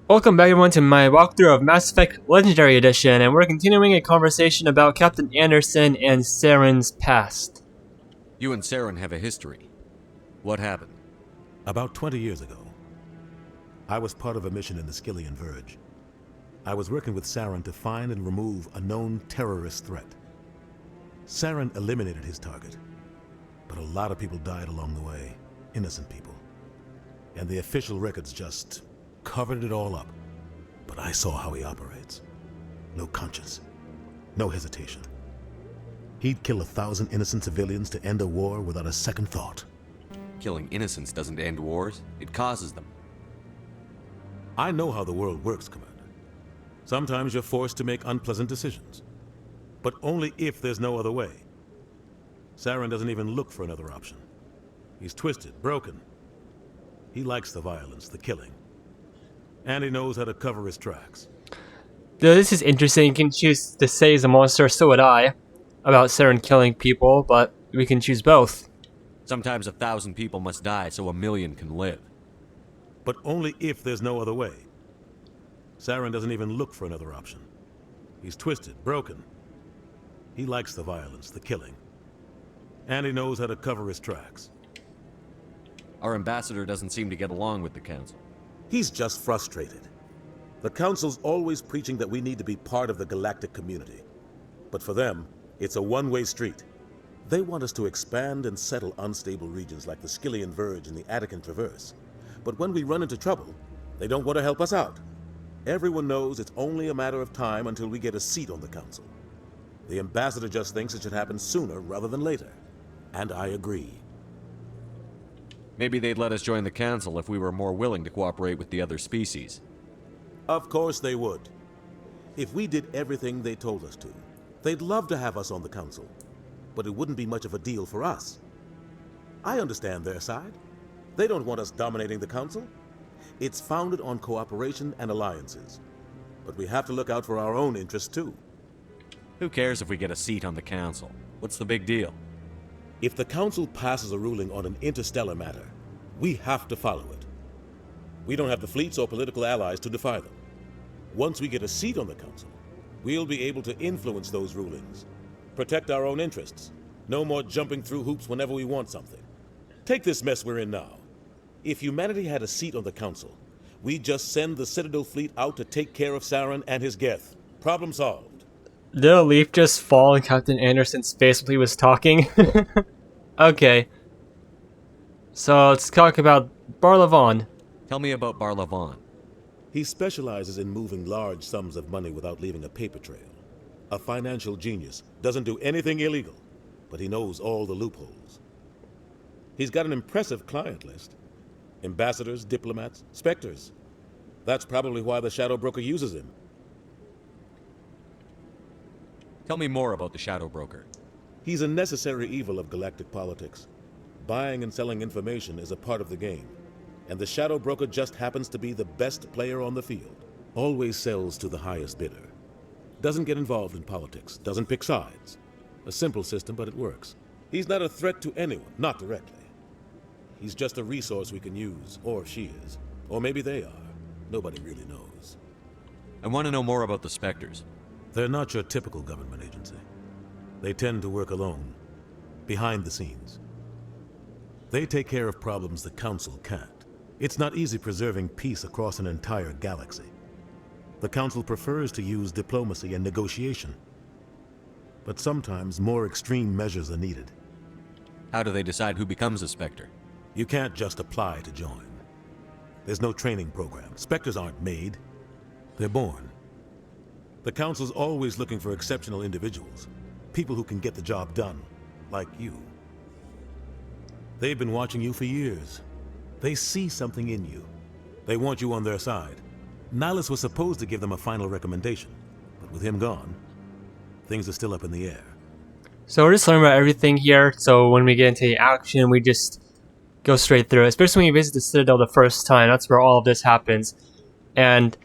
Welcome back everyone to my walkthrough of Mass Effect Legendary Edition, and we're continuing a conversation about Captain Anderson and Saren's past. You and Saren have a history. What happened? About 20 years ago, I was part of a mission in the Skillian Verge. I was working with Saren to find and remove a known terrorist threat. Saren eliminated his target, but a lot of people died along the way, innocent people. And the official records just covered it all up. But I saw how he operates. No conscience, no hesitation. He'd kill 1,000 innocent civilians to end a war without a second thought. Killing innocents doesn't end wars, it causes them. I know how the world works, Commander. Sometimes you're forced to make unpleasant decisions. But only if there's no other way. Saren doesn't even look for another option. He's twisted, broken. He likes the violence, the killing. And he knows how to cover his tracks. Though this is interesting, you can choose to say he's a monster, so would I, about Saren killing people, but we can choose both. Sometimes 1,000 people must die so 1,000,000 can live. But only if there's no other way. Saren doesn't even look for another option. He's twisted, broken. He likes the violence, the killing. And he knows how to cover his tracks. Our ambassador doesn't seem to get along with the Council. He's just frustrated. The Council's always preaching that we need to be part of the galactic community. But for them, it's a one-way street. They want us to expand and settle unstable regions like the Skillian Verge and the Attican Traverse. But when we run into trouble, they don't want to help us out. Everyone knows it's only a matter of time until we get a seat on the Council. The ambassador just thinks it should happen sooner rather than later. And I agree. Maybe they'd let us join the Council if we were more willing to cooperate with the other species. Of course they would. If we did everything they told us to, they'd love to have us on the Council. But it wouldn't be much of a deal for us. I understand their side. They don't want us dominating the Council. It's founded on cooperation and alliances. But we have to look out for our own interests too. Who cares if we get a seat on the Council? What's the big deal? If the Council passes a ruling on an interstellar matter, we have to follow it. We don't have the fleets or political allies to defy them. Once we get a seat on the Council, we'll be able to influence those rulings, protect our own interests, no more jumping through hoops whenever we want something. Take this mess we're in now. If humanity had a seat on the Council, we'd just send the Citadel fleet out to take care of Saren and his Geth. Problem solved. Did a leaf just fall in Captain Anderson's face while he was talking? Okay. So let's talk about Barlavon. Tell me about Barlavon. He specializes in moving large sums of money without leaving a paper trail. A financial genius, doesn't do anything illegal, but he knows all the loopholes. He's got an impressive client list. Ambassadors, diplomats, specters. That's probably why the Shadow Broker uses him. Tell me more about the Shadow Broker. He's a necessary evil of galactic politics. Buying and selling information is a part of the game, and the Shadow Broker just happens to be the best player on the field. Always sells to the highest bidder. Doesn't get involved in politics, doesn't pick sides. A simple system, but it works. He's not a threat to anyone, not directly. He's just a resource we can use, or she is. Or maybe they are. Nobody really knows. I want to know more about the Spectres. They're not your typical government agency. They tend to work alone, behind the scenes. They take care of problems the Council can't. It's not easy preserving peace across an entire galaxy. The Council prefers to use diplomacy and negotiation. But sometimes more extreme measures are needed. How do they decide who becomes a Spectre? You can't just apply to join. There's no training program. Spectres aren't made. They're born. The Council's always looking for exceptional individuals. People who can get the job done, like you. They've been watching you for years. They see something in you. They want you on their side. Nihilus was supposed to give them a final recommendation, but with him gone, things are still up in the air. So we're just learning about everything here, so when we get into the action, we just go straight through it. Especially when you visit the Citadel the first time, that's where all of this happens. And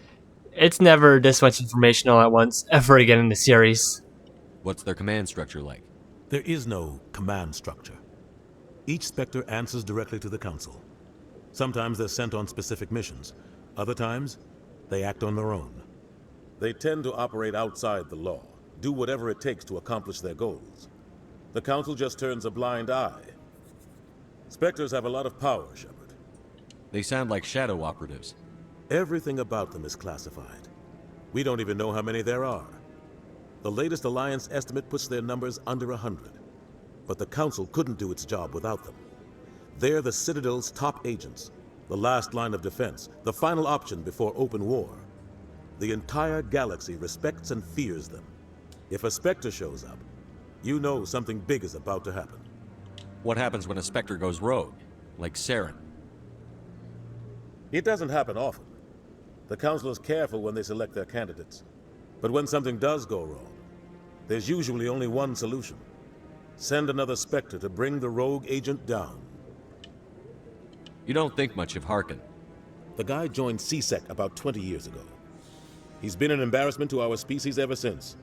it's never this much information all at once, ever again in the series. What's their command structure like? There is no command structure. Each Spectre answers directly to the Council. Sometimes they're sent on specific missions. Other times, They act on their own. They tend to operate outside the law, do whatever it takes to accomplish their goals. The Council just turns a blind eye. Spectres have a lot of power, Shepard. They sound like shadow operatives. Everything about them is classified. We don't even know how many there are. The latest Alliance estimate puts their numbers under 100. But the Council couldn't do its job without them. They're the Citadel's top agents, the last line of defense, the final option before open war. The entire galaxy respects and fears them. If a Spectre shows up, you know something big is about to happen. What happens when a Spectre goes rogue? Like Saren? It doesn't happen often. The Council is careful when they select their candidates. But when something does go wrong, there's usually only one solution. Send another Spectre to bring the rogue agent down. You don't think much of Harkin. The guy joined CSEC about 20 years ago. He's been an embarrassment to our species ever since.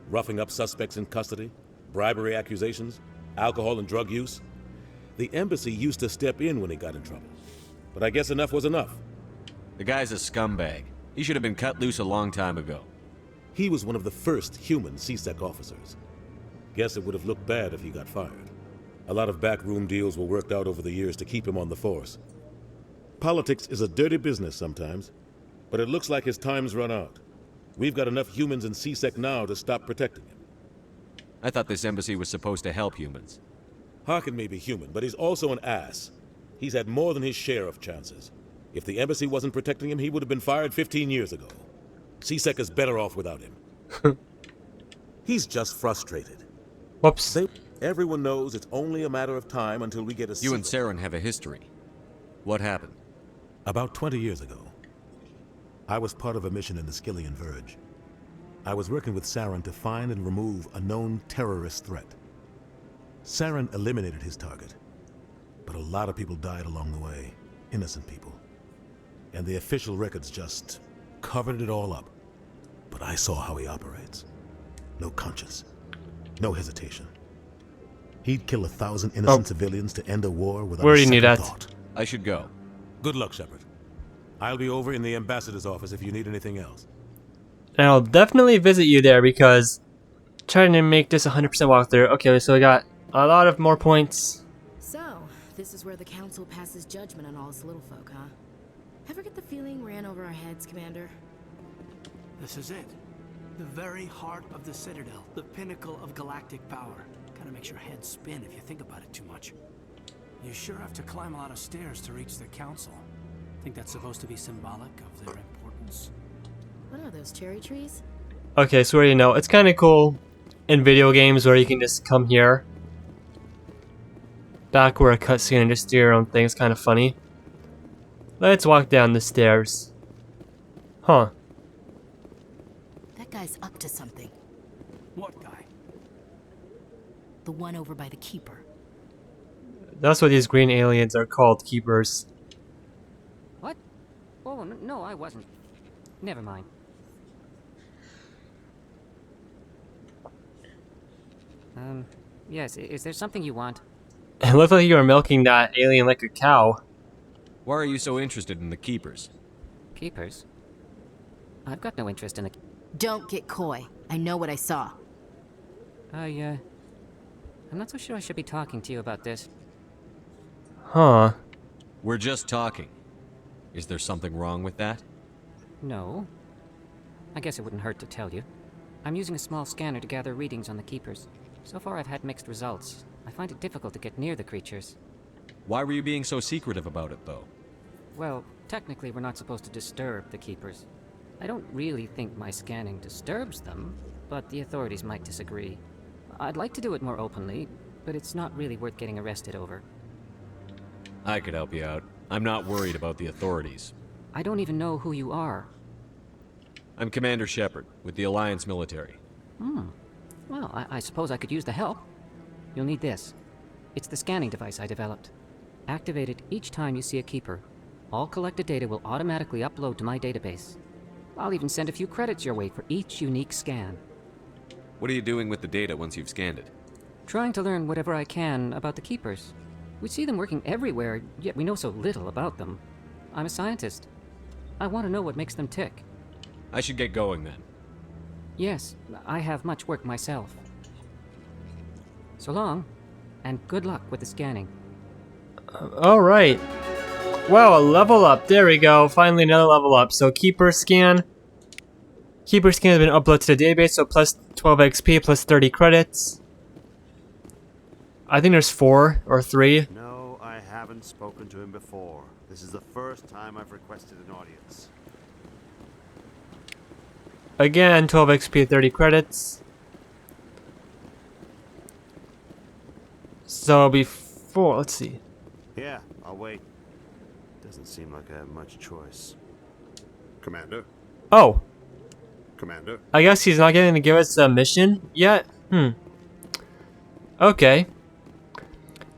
Roughing up suspects in custody, bribery accusations, alcohol and drug use. The embassy used to step in when he got in trouble. But I guess enough was enough. The guy's a scumbag. He should have been cut loose a long time ago. He was one of the first human CSEC officers. Guess it would have looked bad if he got fired. A lot of backroom deals were worked out over the years to keep him on the force. Politics is a dirty business sometimes, but it looks like his time's run out. We've got enough humans in CSEC now to stop protecting him. I thought this embassy was supposed to help humans. Harkin may be human, but he's also an ass. He's had more than his share of chances. If the embassy wasn't protecting him, he would have been fired 15 years ago. CSEC is better off without him. He's just frustrated. Whoops. Everyone knows it's only a matter of time until we get a You and signal. Saren have a history. What happened? About 20 years ago, I was part of a mission in the Skillian Verge. I was working with Saren to find and remove a known terrorist threat. Saren eliminated his target, but a lot of people died along the way, innocent people. And the official records just covered it all up. But I saw how he operates. No conscience, no hesitation. He'd kill 1,000 innocent civilians to end a war without Where a do you need second that? thought. I should go. Good luck, Shepard. I'll be over in the ambassador's office if you need anything else. And I'll definitely visit you there because trying to make this 100% walkthrough. Okay, so we got a lot of more points. So, this is where the Council passes judgment on all us little folk, huh? Ever get the feeling we're in over our heads, Commander? This is it. The very heart of the Citadel, the pinnacle of galactic power. Kinda makes your head spin if you think about it too much. You sure have to climb a lot of stairs to reach the Council. Think that's supposed to be symbolic of their importance? What are those, cherry trees? Okay, so already know. It's kind of cool in video games where you can just come here. Back where a cutscene and just do your own thing. It's kind of funny. Let's walk down the stairs. Huh. That guy's up to something. What guy? The one over by the Keeper. That's what these green aliens are called, keepers. What? Oh, no, I wasn't. Never mind. Yes, is there something you want? It looked like you were milking that alien like a cow. Why are you so interested in the Keepers? Keepers? I've got no interest in the... Don't get coy. I know what I saw. I'm not so sure I should be talking to you about this. Huh. We're just talking. Is there something wrong with that? No. I guess it wouldn't hurt to tell you. I'm using a small scanner to gather readings on the Keepers. So far I've had mixed results. I find it difficult to get near the creatures. Why were you being so secretive about it, though? Well, technically we're not supposed to disturb the Keepers. I don't really think my scanning disturbs them, but the authorities might disagree. I'd like to do it more openly, but it's not really worth getting arrested over. I could help you out. I'm not worried about the authorities. I don't even know who you are. I'm Commander Shepard, with the Alliance military. Well, I suppose I could use the help. You'll need this. It's the scanning device I developed. Activate it each time you see a Keeper. All collected data will automatically upload to my database. I'll even send a few credits your way for each unique scan. What are you doing with the data once you've scanned it? Trying to learn whatever I can about the Keepers. We see them working everywhere, yet we know so little about them. I'm a scientist. I want to know what makes them tick. I should get going then. Yes, I have much work myself. So long, and good luck with the scanning. Alright. Wow, a level up. There we go. Finally another level up. So Keeper Scan. Keeper Scan has been uploaded to the database, so plus 12 XP, plus 30 credits. I think there's 4 or 3. No, I haven't spoken to him before. This is the first time I've requested an audience. Again, 12 XP, 30 credits. So before, let's see. Yeah, I'll wait. Doesn't seem like I have much choice. Commander? Oh, Commander? I guess he's not going to give us a mission yet? Okay.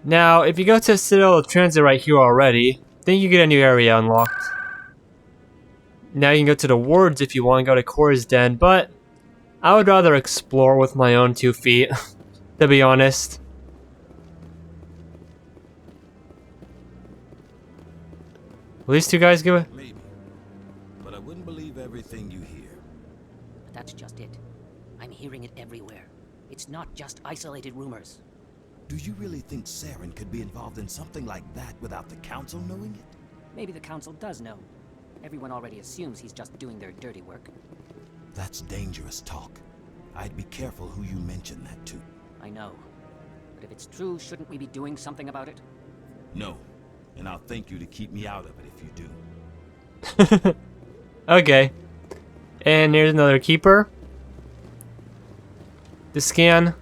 Now, if you go to Citadel of Transit right here already, then you get a new area unlocked. Now you can go to the wards if you want to go to Core's Den, but I would rather explore with my own 2 feet, to be honest. Will these 2 guys give it? Maybe. But I wouldn't believe everything you hear. But that's just it. I'm hearing it everywhere. It's not just isolated rumors. Do you really think Saren could be involved in something like that without the Council knowing it? Maybe the Council does know. Everyone already assumes he's just doing their dirty work. That's dangerous talk. I'd be careful who you mention that to. I know. But if it's true, shouldn't we be doing something about it? No. And I'll thank you to keep me out of it if you do. Okay. And here's another Keeper. The scan.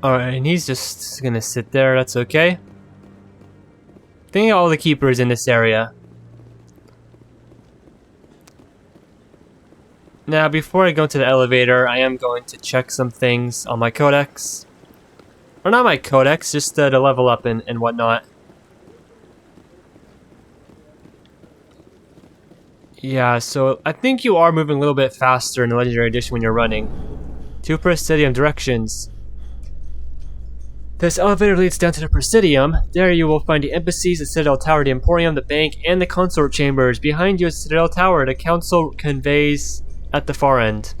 Alright, and he's just gonna sit there, that's okay. I think all the Keepers in this area. Now, before I go to the elevator, I am going to check some things on my codex. Or not my codex, just to level up and whatnot. Yeah, so I think you are moving a little bit faster in the Legendary Edition when you're running. 2 Presidium directions. This elevator leads down to the Presidium. There you will find the embassies, the Citadel Tower, the Emporium, the bank, and the consort chambers. Behind you is Citadel Tower. The council conveys at the far end.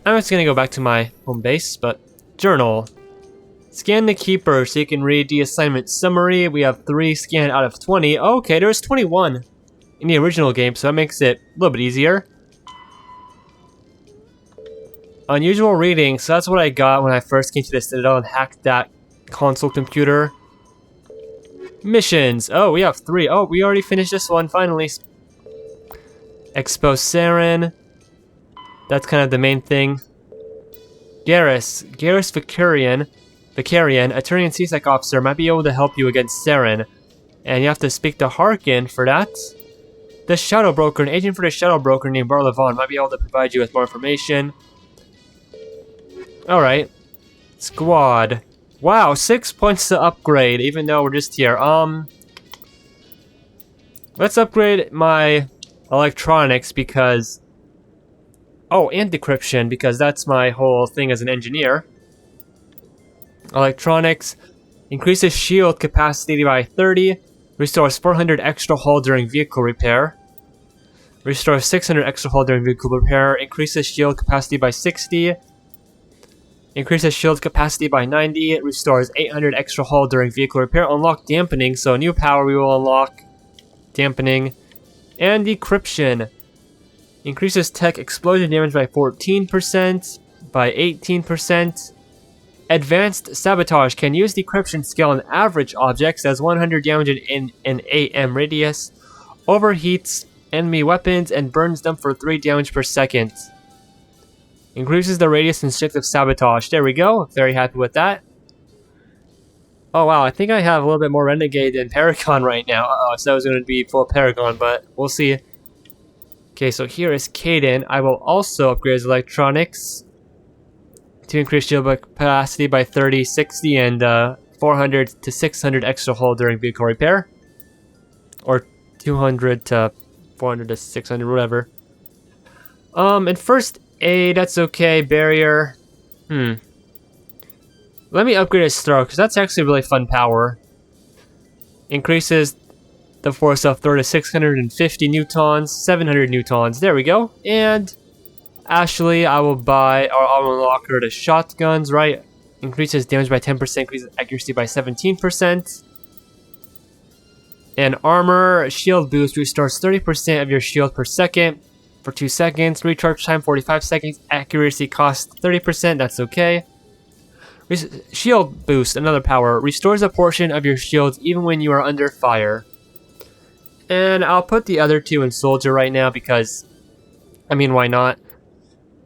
I'm just gonna go back to my home base, but journal. Scan the Keeper so you can read the assignment summary. We have 3 scanned out of 20. Okay, there's 21 in the original game, so that makes it a little bit easier. Unusual reading, so that's what I got when I first came to the Citadel and hacked that console computer. Missions. Oh, we have 3. Oh, we already finished this one, finally. Expose Saren. That's kind of the main thing. Garrus Vicarian, attorney and CSEC officer, might be able to help you against Saren. And you have to speak to Harkin for that. The Shadow Broker, an agent for the Shadow Broker named Barlavon, might be able to provide you with more information. Alright. Squad. Wow, 6 points to upgrade, even though we're just here. Let's upgrade my electronics because... Oh, and decryption, because that's my whole thing as an engineer. Electronics. Increases shield capacity by 30. Restores 400 extra hull during vehicle repair. Restores 600 extra hull during vehicle repair. Increases shield capacity by 60. Increases shield capacity by 90. Restores 800 extra hull during vehicle repair. Unlock dampening, so new power we will unlock. Dampening. And decryption. Increases tech explosion damage by 14%. By 18%. Advanced Sabotage can use decryption skill on average objects as 100 damage in an AM radius. Overheats enemy weapons and burns them for 3 damage per second. Increases the radius and strength of Sabotage. There we go. Very happy with that. Oh wow, I think I have a little bit more Renegade than Paragon right now. Uh-oh, so I was going to be full Paragon, but we'll see. Okay, so here is Caden. I will also upgrade his electronics to increase shield capacity by 30, 60, and 400 to 600 extra hull during vehicle repair. Or 200 to 400 to 600, whatever. And first aid, that's okay. Barrier. Let me upgrade his throw, because that's actually really fun power. Increases the force of throw to 650 newtons, 700 newtons. There we go. And Ashley, I will unlock her to shotguns, right? Increases damage by 10%, increases accuracy by 17%. And armor, shield boost, restores 30% of your shield per second for 2 seconds. Recharge time 45 seconds. Accuracy cost 30%, that's okay. Shield boost, another power, restores a portion of your shields even when you are under fire. And I'll put the other two in soldier right now because, I mean, why not?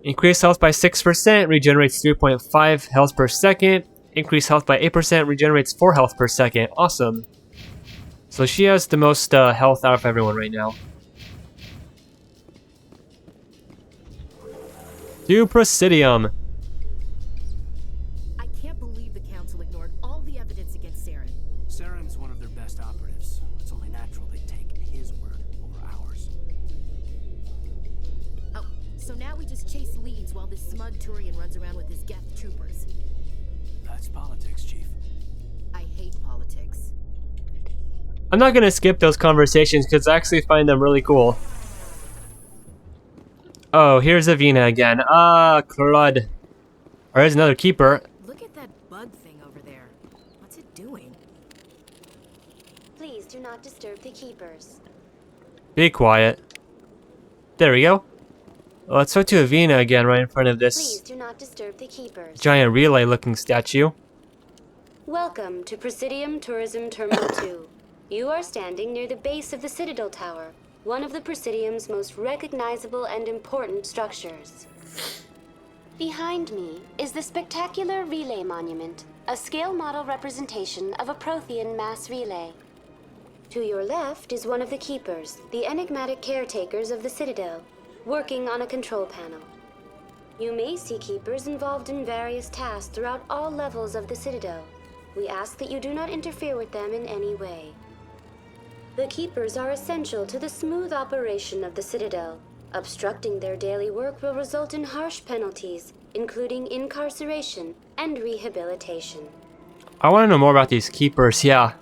Increase health by 6%, regenerates 3.5 health per second. Increase health by 8%, regenerates 4 health per second. Awesome. So she has the most health out of everyone right now. To Presidium. I can't believe the Council ignored all the evidence against Saren. Saren's one of their best operatives. It's only natural they take his word over ours. Oh, so now we just chase leads while this smug Turian runs around with his Geth troopers. That's politics, Chief. I hate politics. I'm not gonna skip those conversations because I actually find them really cool. Oh, here's Avina again. Crud. Or there's another keeper. Look at that bug thing over there. What's it doing? Please do not disturb the keepers. Be quiet. There we go. Let's go to Avina again right in front of Please this do not disturb the keepers. giant relay looking statue. Welcome to Presidium Tourism Terminal 2. You are standing near the base of the Citadel Tower, one of the Presidium's most recognizable and important structures. Behind me is the spectacular Relay Monument, a scale model representation of a Prothean mass relay. To your left is one of the Keepers, the enigmatic caretakers of the Citadel, working on a control panel. You may see Keepers involved in various tasks throughout all levels of the Citadel. We ask that you do not interfere with them in any way. The Keepers are essential to the smooth operation of the Citadel. Obstructing their daily work will result in harsh penalties, including incarceration and rehabilitation. I want to know more about these keepers, yeah.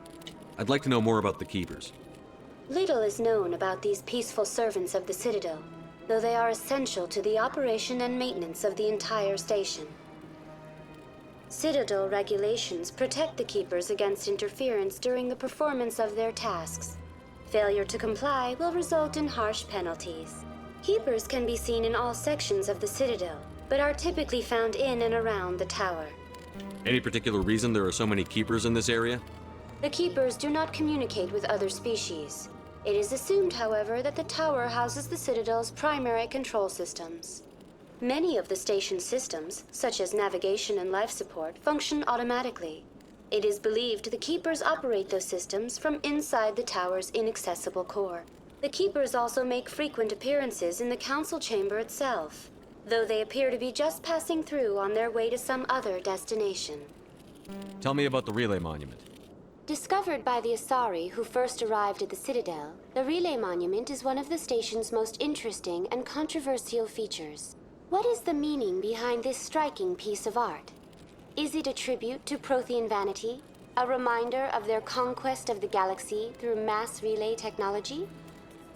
I'd like to know more about the Keepers. Little is known about these peaceful servants of the Citadel, though they are essential to the operation and maintenance of the entire station. Citadel regulations protect the Keepers against interference during the performance of their tasks. Failure to comply will result in harsh penalties. Keepers can be seen in all sections of the Citadel, but are typically found in and around the tower. Any particular reason there are so many Keepers in this area? The Keepers do not communicate with other species. It is assumed, however, that the tower houses the Citadel's primary control systems. Many of the station's systems, such as navigation and life support, function automatically. It is believed the Keepers operate those systems from inside the tower's inaccessible core. The Keepers also make frequent appearances in the Council chamber itself, though they appear to be just passing through on their way to some other destination. Tell me about the Relay Monument. Discovered by the Asari who first arrived at the Citadel, the Relay Monument is one of the station's most interesting and controversial features. What is the meaning behind this striking piece of art? Is it a tribute to Prothean vanity? A reminder of their conquest of the galaxy through mass relay technology?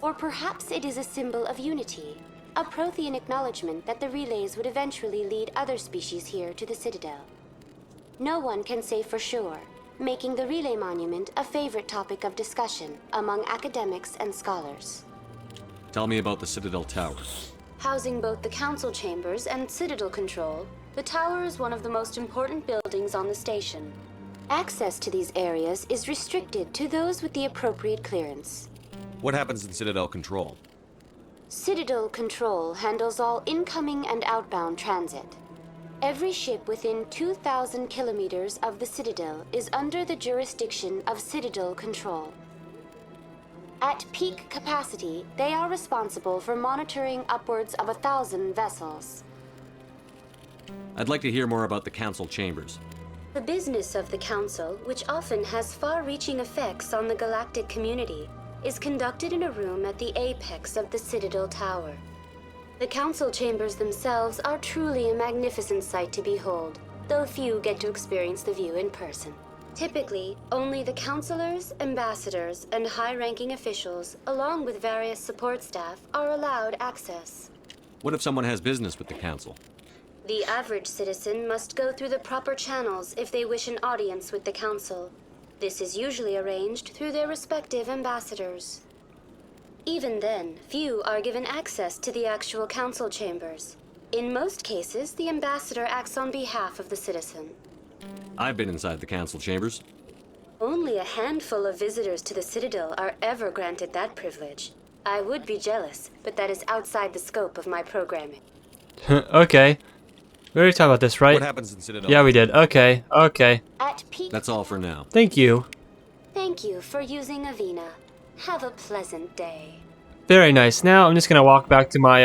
Or perhaps it is a symbol of unity, a Prothean acknowledgement that the relays would eventually lead other species here to the Citadel. No one can say for sure, making the Relay Monument a favorite topic of discussion among academics and scholars. Tell me about the Citadel Tower. Housing both the Council chambers and Citadel control, the tower is one of the most important buildings on the station. Access to these areas is restricted to those with the appropriate clearance. What happens in Citadel Control? Citadel Control handles all incoming and outbound transit. Every ship within 2,000 kilometers of the Citadel is under the jurisdiction of Citadel Control. At peak capacity, they are responsible for monitoring upwards of 1,000 vessels. I'd like to hear more about the Council chambers. The business of the Council, which often has far-reaching effects on the galactic community, is conducted in a room at the apex of the Citadel Tower. The Council chambers themselves are truly a magnificent sight to behold, though few get to experience the view in person. Typically, only the counselors, ambassadors, and high-ranking officials, along with various support staff, are allowed access. What if someone has business with the council? The average citizen must go through the proper channels if they wish an audience with the council. This is usually arranged through their respective ambassadors. Even then, few are given access to the actual council chambers. In most cases, the ambassador acts on behalf of the citizen. I've been inside the council chambers. Only a handful of visitors to the Citadel are ever granted that privilege. I would be jealous, but that is outside the scope of my programming. Okay. We already talked about this, right? What happens in Citadel? Yeah, we did. Okay, okay. At peak. That's all for now. Thank you. Thank you for using Avina. Have a pleasant day. Very nice. Now I'm just gonna walk back to my,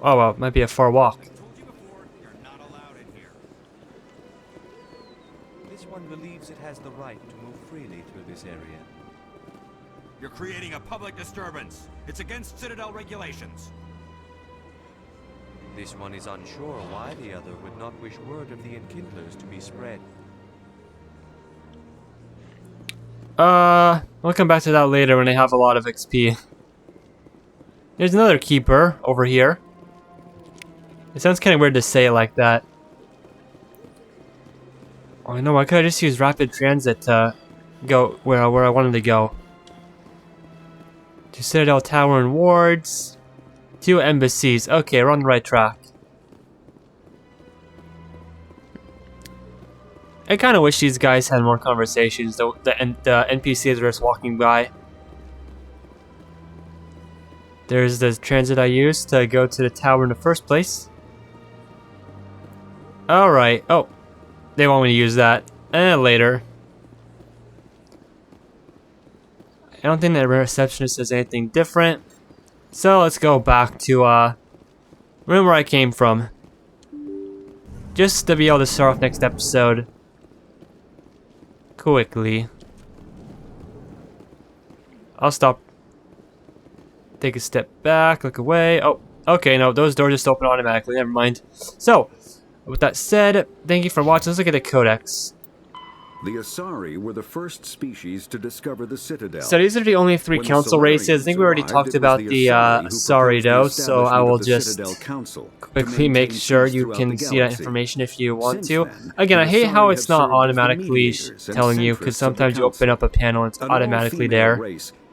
Oh, well, might be a far walk. This one believes it has the right to move freely through this area. You're creating a public disturbance. It's against Citadel regulations. This one is unsure why the other would not wish word of the enkindlers to be spread. We'll come back to that later when I have a lot of XP. There's another keeper over here. It sounds kind of weird to say it like that. Oh, no, I could have just used rapid transit to go where I wanted to go. To Citadel Tower and wards. 2 embassies. Okay, we're on the right track. I kind of wish these guys had more conversations. The NPCs are just walking by. There's the transit I used to go to the tower in the first place. Alright. Oh. They want me to use that. Later. I don't think the receptionist says anything different. So let's go back to room where I came from. Just to be able to start off next episode quickly. I'll stop. Take a step back, look away. Oh, okay, no, those doors just open automatically, never mind. So, with that said, thank you for watching. Let's look at the codex. The Asari were the first species to discover the Citadel. So these are the only 3 council races. I think we already talked about the Asari though, so I will just quickly make sure you can see that information if you want to. Again, I hate how it's not automatically telling you, because sometimes you open up a panel and it's automatically there.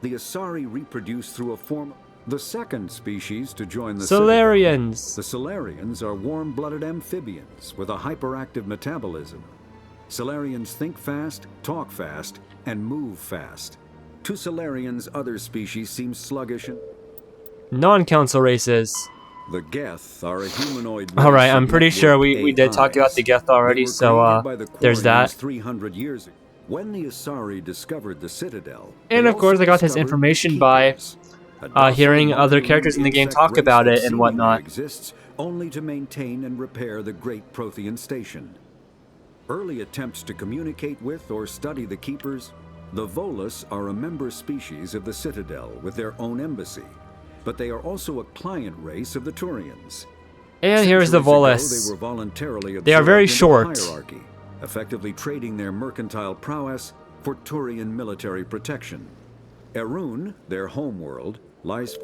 The Asari reproduce through a form. The second species to join the Solarians. The Solarians are warm-blooded amphibians with a hyperactive metabolism. Solarians think fast, talk fast, and move fast. To Solarians, other species seem sluggish and... Non-council races. The Geth are a humanoid... Alright, I'm pretty sure we did talk about the Geth already, so there's that. 300 years ago, when the Asari discovered the Citadel... And of course I got this information by hearing other characters in the game talk about it and whatnot. Exists only to maintain and repair the Great Prothean Station. Early attempts to communicate with or study the Keepers, the Volus are a member species of the Citadel with their own embassy, but they are also a client race of the Turians. And here's the Volus. They were voluntarily They are very absorbed short. into the hierarchy, effectively trading their mercantile prowess for Turian military protection. Erun, their homeworld, lies...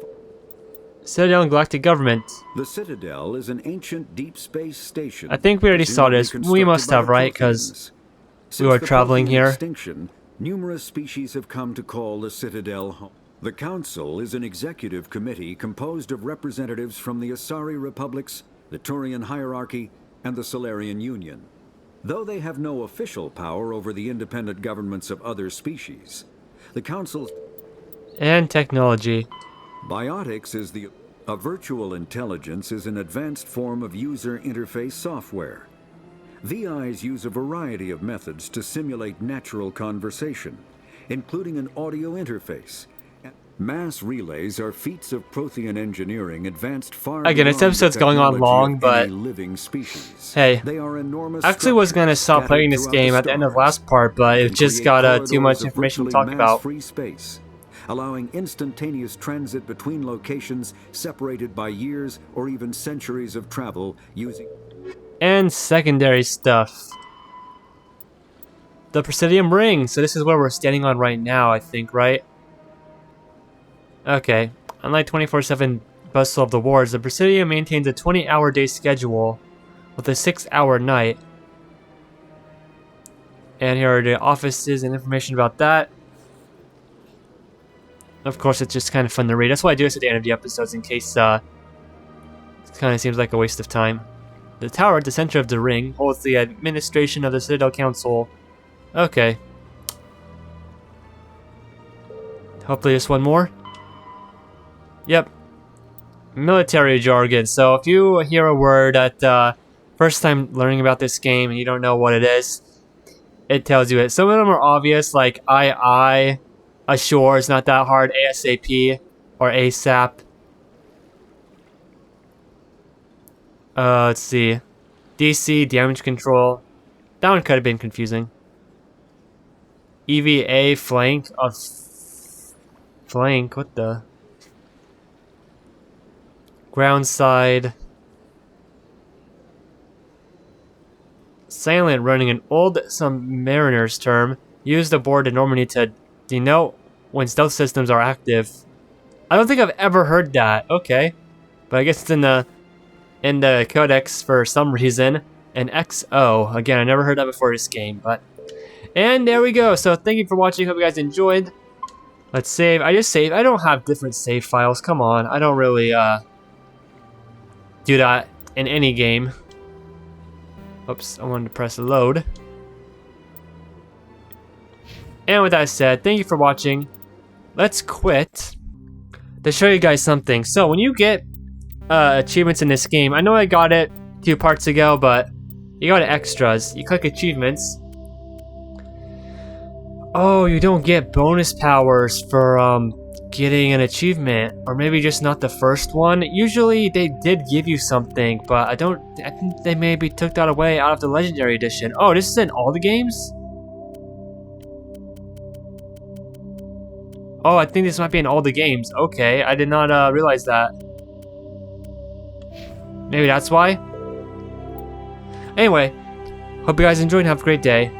Citadel and Galactic Government. The Citadel is an ancient deep space station. I think we already saw this. We must have, right? Because we were traveling here. Extinction, numerous species have come to call the Citadel home. The Council is an executive committee composed of representatives from the Asari Republics, the Turian hierarchy, and the Solarian Union. Though they have no official power over the independent governments of other species, the Council's... And technology. Biotics is a virtual intelligence is an advanced form of user interface software. VIs use a variety of methods to simulate natural conversation, including an audio interface. Mass relays are feats of Prothean engineering advanced far Again, this episode's going on long, but living species. Hey, they are enormous. Actually was going to stop playing this game at the end of last part, but it just got too much information to talk about. Free space, allowing instantaneous transit between locations separated by years or even centuries of travel using... And secondary stuff. the Presidium Ring. So this is where we're standing on right now, I think, right? Okay. Unlike 24/7 bustle of the wards, the Presidium maintains a 20-hour day schedule with a 6-hour night. And here are the offices and information about that. Of course, it's just kind of fun to read. That's why I do this at the end of the episodes, in case it kind of seems like a waste of time. The tower at the center of the ring holds the administration of the Citadel Council. Okay. Hopefully just one more. Yep. Military jargon. So if you hear a word at first time learning about this game and you don't know what it is, it tells you it. Some of them are obvious, like I, ashore is not that hard, ASAP, or ASAP. Let's see. DC, damage control. That one could have been confusing. EVA, flank. Flank, what the? Ground side. Silent running, an old submariner's term used aboard in Normandy to denote when stealth systems are active. I don't think I've ever heard that. Okay, but I guess it's in the codex for some reason. And XO, again, I never heard that before this game, but and there we go. So thank you for watching. Hope you guys enjoyed. Let's save. I just save. I don't have different save files. Come on, I don't really do that in any game. Oops, I wanted to press load. And with that said, thank you for watching. Let's quit to show you guys something. So when you get achievements in this game, I know I got it 2 parts ago, but you go to extras, you click achievements. Oh, you don't get bonus powers for getting an achievement, or maybe just not the first one. Usually they did give you something, but I think they maybe took that away out of the Legendary Edition. Oh, this is in all the games? Oh, I think this might be in all the games. Okay, I did not realize that. Maybe that's why? Anyway, hope you guys enjoyed and have a great day.